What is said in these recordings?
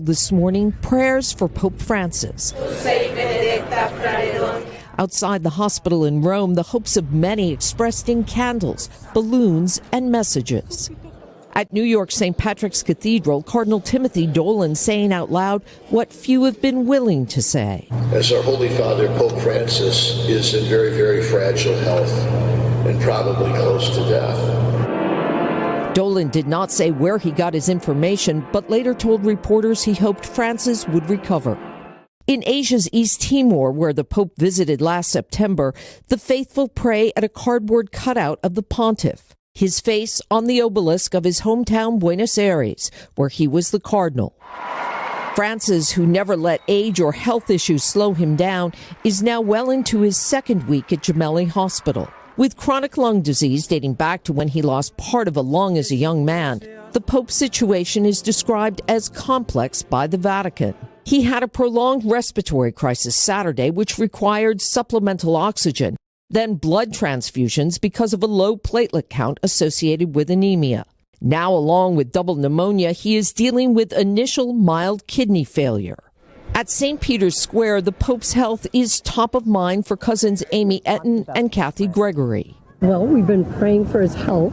this morning prayers for Pope Francis. Outside the hospital in Rome, the hopes of many expressed in candles, balloons, and messages. At New York St. Patrick's Cathedral, Cardinal Timothy Dolan saying out loud what few have been willing to say. As our Holy Father, Pope Francis, is in very, very fragile health and probably close to death. Dolan did not say where he got his information, but later told reporters he hoped Francis would recover. In Asia's East Timor, where the Pope visited last September, the faithful pray at a cardboard cutout of the pontiff, his face on the obelisk of his hometown Buenos Aires, where he was the cardinal. Francis, who never let age or health issues slow him down, is now well into his second week at Gemelli Hospital. With chronic lung disease dating back to when he lost part of a lung as a young man, the Pope's situation is described as complex by the Vatican. He had a prolonged respiratory crisis Saturday, which required supplemental oxygen, then blood transfusions because of a low platelet count associated with anemia. Now, along with double pneumonia, he is dealing with initial mild kidney failure. At St. Peter's Square, the Pope's health is top of mind for cousins Amy Etten and Kathy Gregory. Well, we've been praying for his health.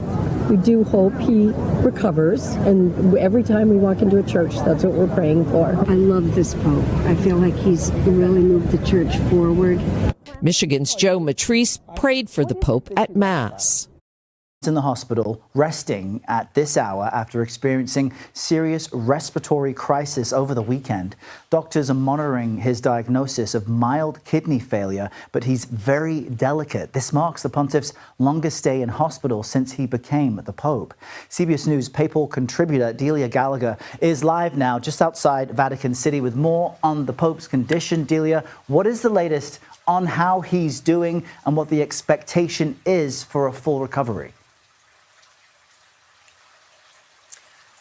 We do hope he recovers, and every time we walk into a church, that's what we're praying for. I love this Pope. I feel like he's really moved the church forward. Michigan's Joe Matrice prayed for the Pope at Mass. In the hospital, resting at this hour after experiencing serious respiratory crisis over the weekend. Doctors are monitoring his diagnosis of mild kidney failure, but he's very delicate. This marks the pontiff's longest stay in hospital since he became the Pope. CBS News papal contributor Delia Gallagher is live now just outside Vatican City with more on the Pope's condition. Delia, what is the latest on how he's doing and what the expectation is for a full recovery?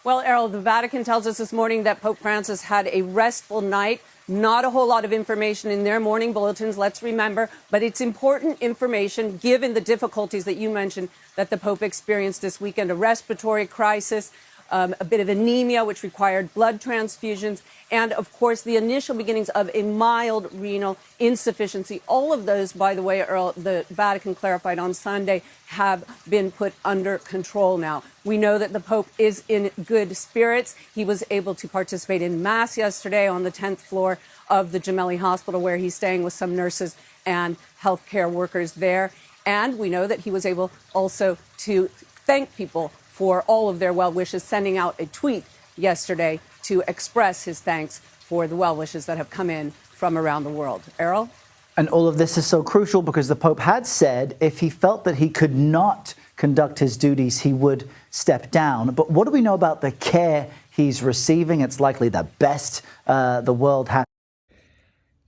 Well, Errol, the Vatican tells us this morning that Pope Francis had a restful night. Not a whole lot of information in their morning bulletins, let's remember, but it's important information given the difficulties that you mentioned that the Pope experienced this weekend, a respiratory crisis, a bit of anemia, which required blood transfusions, and, of course, the initial beginnings of a mild renal insufficiency. All of those, by the way, Earl, the Vatican clarified on Sunday, have been put under control now. We know that the Pope is in good spirits. He was able to participate in Mass yesterday on the 10th floor of the Gemelli Hospital, where he's staying with some nurses and healthcare workers there. And we know that he was able also to thank people for all of their well wishes, sending out a tweet yesterday to express his thanks for the well wishes that have come in from around the world. Errol? And all of this is so crucial because the Pope had said if he felt that he could not conduct his duties, he would step down. But what do we know about the care he's receiving? It's likely the best the world has.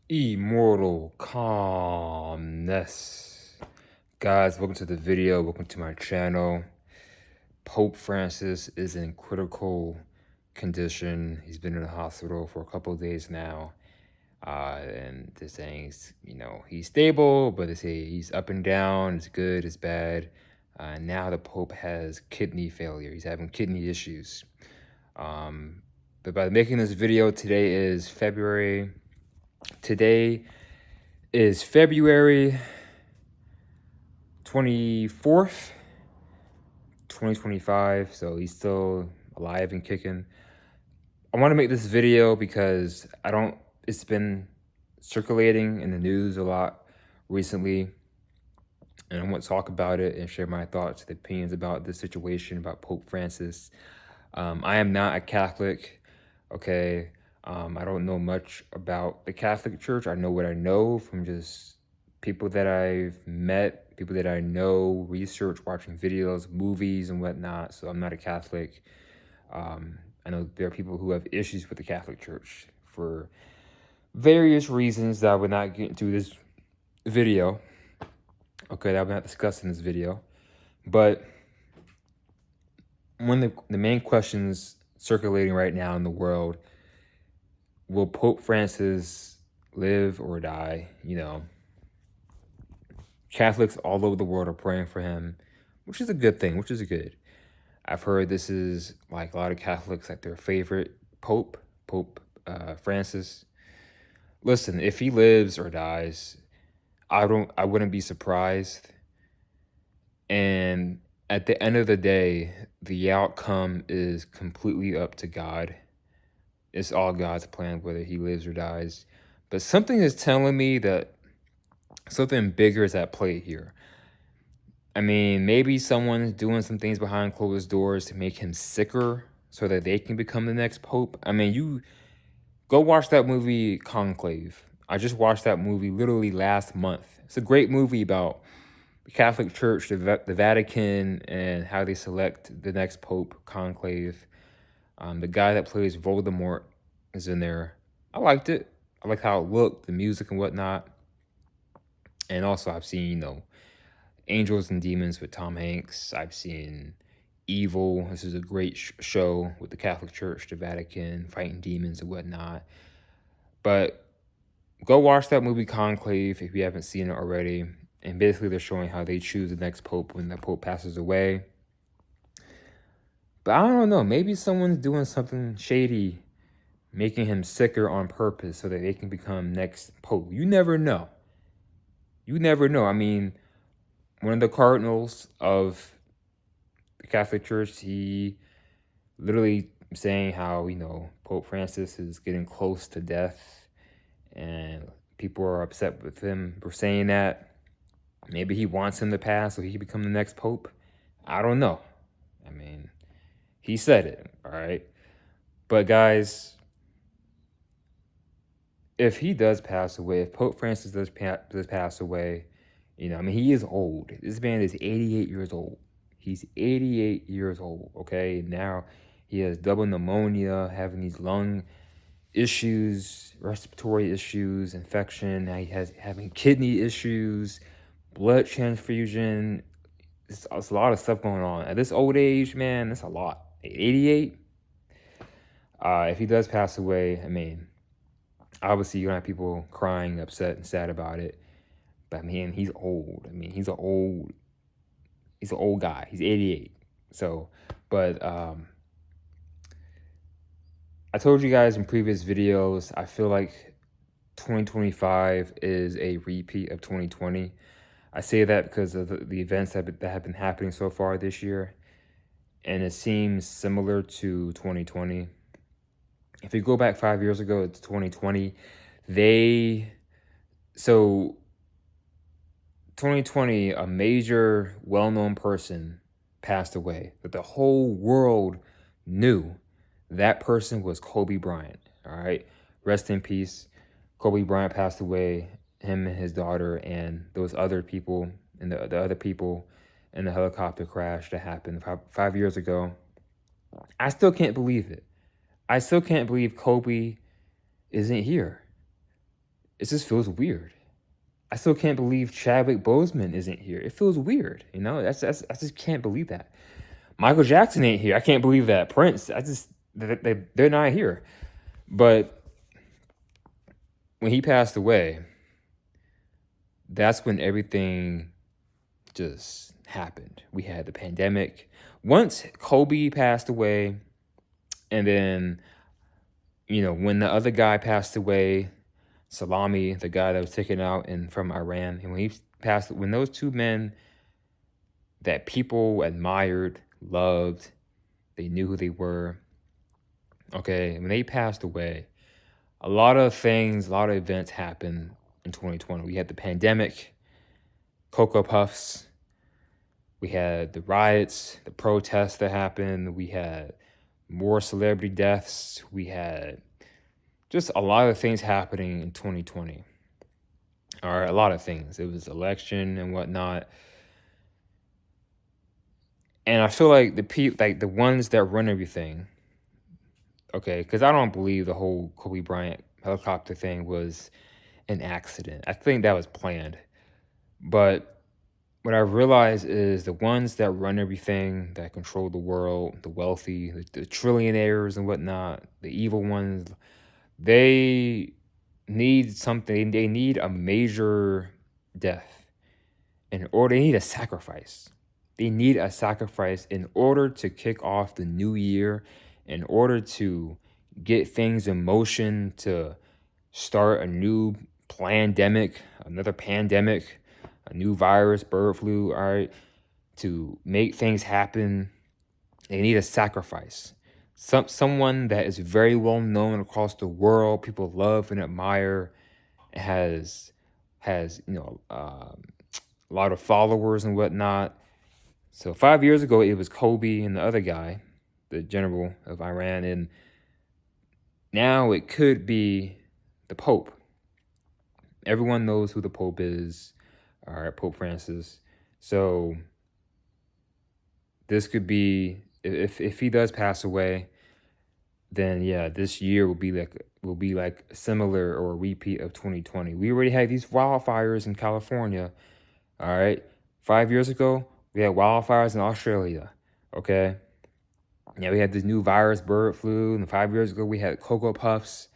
Immortal calmness. Guys, welcome to the video. Welcome to my channel. Pope Francis is in critical condition. He's been in the hospital for a couple of days now. And they're saying, he's stable, but they say he's up and down. It's good, it's bad. Now the Pope has kidney failure. He's having kidney issues. But by making this video, today is February 24th. 2025, so he's still alive and kicking. I want to make this video because it's been circulating in the news a lot recently, and I want to talk about it and share my thoughts and opinions about this situation, about Pope Francis. I am not a Catholic, okay? I don't know much about the Catholic Church. I know what I know from just people that I've met, people that I know, research, watching videos, movies, and whatnot. So I'm not a Catholic. I know there are people who have issues with the Catholic Church for various reasons that I would not get into this video. Okay, that I will not discuss in this video. But one of the main questions circulating right now in the world, will Pope Francis live or die? Catholics all over the world are praying for him, which is a good thing, I've heard this is, like, a lot of Catholics, like, their favorite Pope Francis. Listen, if he lives or dies, I wouldn't be surprised. And at the end of the day, the outcome is completely up to God. It's all God's plan, whether he lives or dies. But something is telling me that something bigger is at play here. I mean, maybe someone's doing some things behind closed doors to make him sicker so that they can become the next pope. I mean, you go watch that movie Conclave. I just watched that movie literally last month. It's a great movie about the Catholic Church, the Vatican, and how they select the next pope, Conclave. The guy that plays Voldemort is in there. I liked it. I like how it looked, the music and whatnot. And also I've seen, Angels and Demons with Tom Hanks. I've seen Evil. This is a great show with the Catholic Church, the Vatican, fighting demons and whatnot. But go watch that movie Conclave if you haven't seen it already. And basically they're showing how they choose the next pope when the pope passes away. But I don't know, maybe someone's doing something shady, making him sicker on purpose so that they can become next pope. You never know. You never know. I mean, one of the cardinals of the Catholic Church, he literally saying how, Pope Francis is getting close to death and people are upset with him for saying that. Maybe he wants him to pass so he can become the next pope. I don't know. I mean, he said it, all right? But guys, if he does pass away, if Pope Francis does pass away, he is old. This man is 88 years old. He's 88 years old, okay? Now he has double pneumonia, having these lung issues, respiratory issues, infection. Now having kidney issues, blood transfusion. It's a lot of stuff going on. At this old age, man, that's a lot. 88? If he does pass away, obviously you're going to have people crying, upset, and sad about it. But he's old. He's an old guy. He's 88. So, but I told you guys in previous videos, I feel like 2025 is a repeat of 2020. I say that because of the events that have been happening so far this year. And it seems similar to 2020. If you go back 5 years ago, it's 2020. 2020, a major well-known person passed away that the whole world knew. That person was Kobe Bryant, all right? Rest in peace. Kobe Bryant passed away, him and his daughter, and those other people, and the other people in the helicopter crash that happened 5 years ago. I still can't believe it. I still can't believe Kobe isn't here. It just feels weird. I still can't believe Chadwick Boseman isn't here. It feels weird, I just can't believe that. Michael Jackson ain't here. I can't believe that. Prince, they're not here. But when he passed away, that's when everything just happened. We had the pandemic. Once Kobe passed away, and then, when the other guy passed away, Salami, the guy that was taken out from Iran, and when those two men that people admired, loved, they knew who they were, okay, when they passed away, a lot of events happened in 2020. We had the pandemic, Cocoa Puffs, we had the riots, the protests that happened, we had more celebrity deaths, we had just a lot of things happening in 2020. All right, a lot of things. It was election and whatnot. And I feel like the ones that run everything, okay, because I don't believe the whole Kobe Bryant helicopter thing was an accident. I think that was planned. But what I realize is the ones that run everything, that control the world, the wealthy, the trillionaires and whatnot, the evil ones, they need something. They need a major death they need a sacrifice. They need a sacrifice in order to kick off the new year, in order to get things in motion to start a new pandemic, another pandemic, a new virus, bird flu, all right, to make things happen, they need a sacrifice. Someone that is very well known across the world, people love and admire, has a lot of followers and whatnot. So 5 years ago, it was Kobe and the other guy, the general of Iran, and now it could be the Pope. Everyone knows who the Pope is, all right, Pope Francis. So this could be, if he does pass away, then yeah, this year will be like similar or a repeat of 2020. We already had these wildfires in California, all right? 5 years ago, we had wildfires in Australia, okay? Yeah, we had this new virus, bird flu, and 5 years ago we had Cocoa Puffs,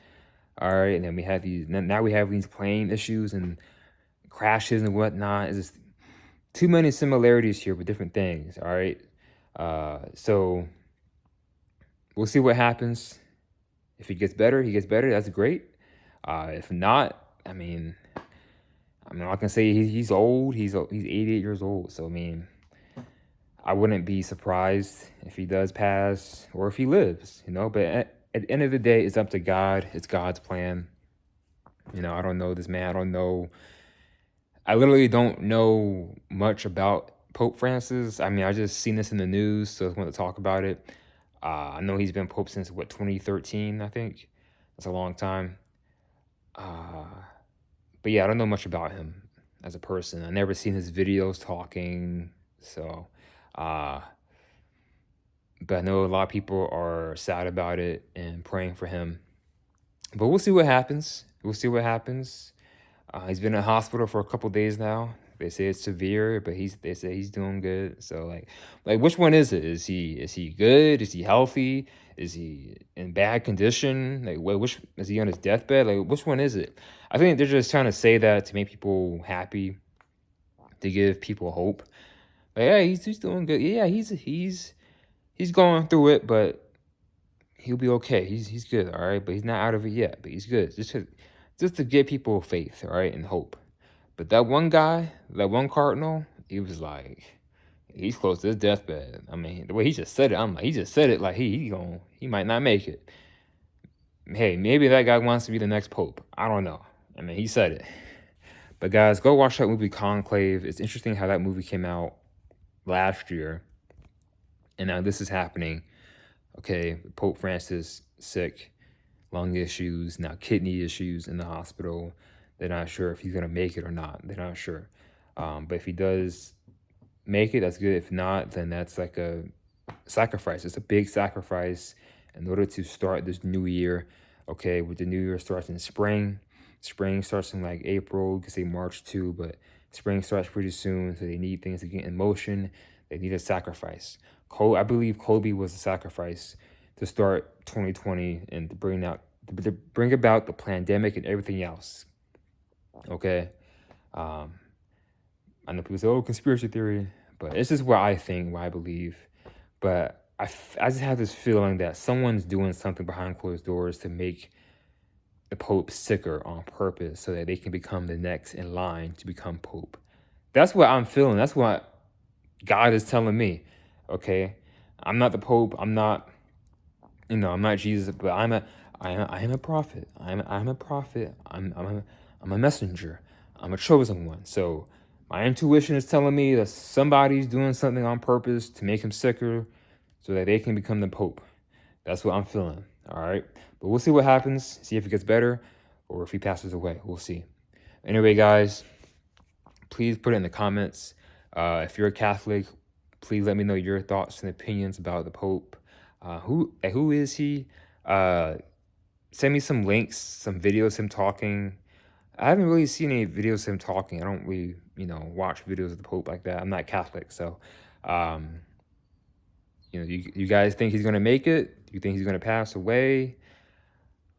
all right? And then we had now we have these plane issues and crashes and whatnot. It's just too many similarities here with different things, all right? So we'll see what happens. If he gets better, that's great. If not, I mean, I'm not gonna say he's old. He's 88 years old. So I mean, I wouldn't be surprised if he does pass or if he lives, But at the end of the day, it's up to God. It's God's plan. I don't know this man. I don't know. I literally don't know much about Pope Francis. I mean, I just seen this in the news, so I just want to talk about it. I know he's been Pope since, 2013, I think. That's a long time. But yeah, I don't know much about him as a person. I never seen his videos talking, so... but I know a lot of people are sad about it and praying for him. But we'll see what happens. He's been in hospital for a couple days now. They say it's severe, but they say he's doing good. So like which one is it? Is he good? Is he healthy? Is he in bad condition? Like which is he on his deathbed? Like which one is it? I think they're just trying to say that to make people happy, to give people hope. Like, yeah, he's doing good. Yeah, he's going through it, but he'll be okay. He's good, all right. But he's not out of it yet. But he's good. Just to give people faith, all right, and hope. But that one guy, that one cardinal, he was like, he's close to his deathbed. I mean, the way he just said it, he just said it like he might not make it. Hey, maybe that guy wants to be the next pope. I don't know. I mean, he said it. But guys, go watch that movie Conclave. It's interesting how that movie came out last year, and now this is happening. Okay, Pope Francis sick, lung issues, now kidney issues in the hospital. They're not sure if he's gonna make it or not. They're not sure. But if he does make it, that's good. If not, then that's like a sacrifice. It's a big sacrifice in order to start this new year. Okay, with the new year starts in spring. Spring starts in like April, you could say March too, but spring starts pretty soon, so they need things to get in motion. They need a sacrifice. I believe Kobe was a sacrifice to start 2020 and to bring about the pandemic and everything else. Okay, I know people say, "Oh, conspiracy theory," but it's just what I think, what I believe. But I just have this feeling that someone's doing something behind closed doors to make the Pope sicker on purpose so that they can become the next in line to become Pope. That's what I'm feeling. That's what God is telling me. Okay, I'm not the Pope. I'm not Jesus, but I am a prophet. I'm a prophet. I'm a messenger. I'm a chosen one. So my intuition is telling me that somebody's doing something on purpose to make him sicker so that they can become the Pope. That's what I'm feeling. All right. But we'll see what happens. See if it gets better or if he passes away. We'll see. Anyway, guys, please put it in the comments. If you're a Catholic, please let me know your thoughts and opinions about the Pope. Who is he? Send me some links, some videos of him talking. I haven't really seen any videos of him talking. I don't really, watch videos of the Pope like that. I'm not Catholic, so, you guys think he's going to make it? Do you think he's going to pass away?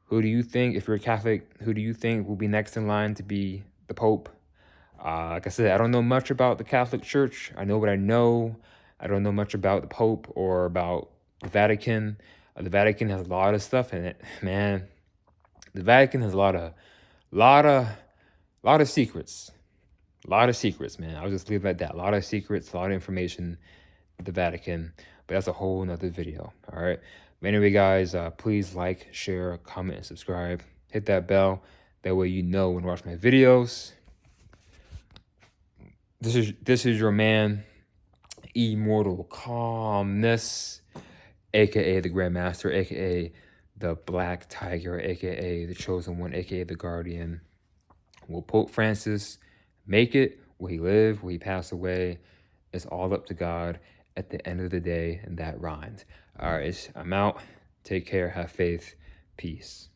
Who do you think, if you're a Catholic, who do you think will be next in line to be the Pope? Like I said, I don't know much about the Catholic Church. I know what I know. I don't know much about the Pope or about the Vatican. The Vatican has a lot of stuff in it, man. The Vatican has a lot of secrets. A lot of secrets, man. I'll just leave it at that. A lot of secrets, a lot of information with the Vatican. But that's a whole nother video. All right. But anyway, guys, please like, share, comment, and subscribe. Hit that bell. That way you know when I watch my videos. This is your man, Immortal Calmness, aka the Grandmaster, aka the Black Tiger, aka the Chosen One, aka the Guardian. Will Pope Francis make it? Will he live? Will he pass away? It's all up to God at the end of the day, and that rhymes. All right, I'm out. Take care. Have faith. Peace.